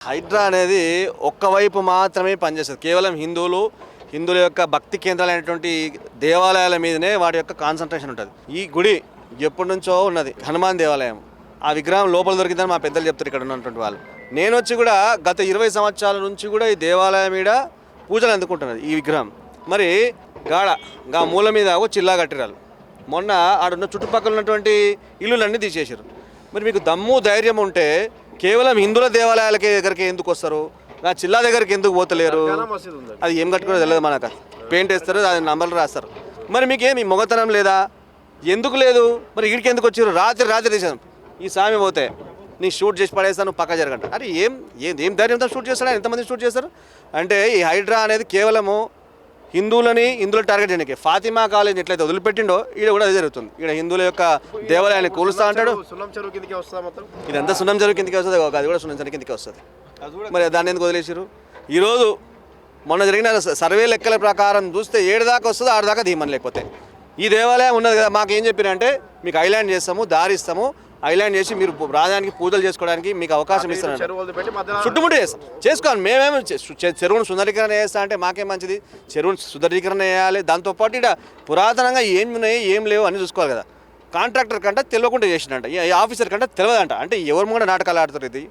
హైడ్రా అనేది ఒక్కవైపు మాత్రమే పనిచేస్తుంది. కేవలం హిందువుల యొక్క భక్తి కేంద్రాలైనటువంటి దేవాలయాల మీదనే వాటి యొక్క కాన్సన్ట్రేషన్ ఉంటుంది. ఈ గుడి ఎప్పటి నుంచో ఉన్నది, హనుమాన్ దేవాలయం. ఆ విగ్రహం లోపల దొరికిందని మా పెద్దలు చెప్తారు ఇక్కడ ఉన్నటువంటి వాళ్ళు. నేను వచ్చి కూడా గత 20 సంవత్సరాల నుంచి కూడా ఈ దేవాలయం మీద పూజలు అందుకుంటున్నది ఈ విగ్రహం. మరి గా మూల మీద ఒక చిల్లా కట్టిరాలు. మొన్న ఆడున్న చుట్టుపక్కల ఉన్నటువంటి ఇల్లులన్నీ తీసేసారు. మరి మీకు దమ్ము ధైర్యం ఉంటే కేవలం హిందువుల దేవాలయాలకి దగ్గరికి ఎందుకు వస్తారు? నా చిల్లా దగ్గరికి ఎందుకు పోతలేరు? అది ఏం కట్టుకునే తెలియదు మనకు. పెయింట్ వేస్తారు, అది నంబర్లు రాస్తారు. మరి మీకేమి మొగతనం లేదా? ఎందుకు లేదు? మరి వీడికి ఎందుకు వచ్చారు? రాత్రి తీసాను. ఈ స్వామి పోతే నీ షూట్ చేసి పడేస్తాను, పక్క జరగంట. అరే ఏం ధైర్యంతో షూట్ చేస్తాడు? ఎంతమంది షూట్ చేస్తారు? అంటే ఈ హైడ్రా అనేది కేవలము హిందువులు టార్గెట్ చేయడానికి. ఫాతిమా కాలేజ్ ఎట్లయితే వదిలిపెట్టిండో ఈడ కూడా అదే జరుగుతుంది. ఈడ హిందువుల యొక్క దేవాలయాన్ని కూలుస్తా అంటాడు. ఇదంతా సున్నం చెరువు కిందకి వస్తుంది, అది కూడా సున్నం చెరువు కిందకి వస్తుంది. మరి దాన్ని ఎందుకు వదిలేసారు? ఈరోజు మొన్న జరిగిన సర్వే లెక్కల ప్రకారం చూస్తే 7 దాకా వస్తుంది, 6 దాకా ధీమని. లేకపోతే ఈ దేవాలయం ఉన్నది కదా, మాకేం చెప్పారంటే మీకు ఐలాండ్ చేస్తాము, దారి ఇస్తాము, ఐలాండ్ చేసి మీరు రాజానికి పూజలు చేసుకోవడానికి మీకు అవకాశం ఇస్తాను. చుట్టుముట్టు చేస్తాం, చేసుకోవాలి. మేమేమో చెరువును సుందరీకరణ చేస్తా అంటే మాకేం మంచిది. చెరువును సుందరీకరణ చేయాలి, దాంతోపాటు ఇక్కడ పురాతనంగా ఏం ఉన్నాయి ఏం లేవు అని చూసుకోవాలి కదా. కాంట్రాక్టర్ కంటే తెలియకుండా చేసినట్ట, ఈ ఆఫీసర్ కంటే తెలియదంట. అంటే ఎవరు కూడా నాటకాలు ఆడుతారు. ఇది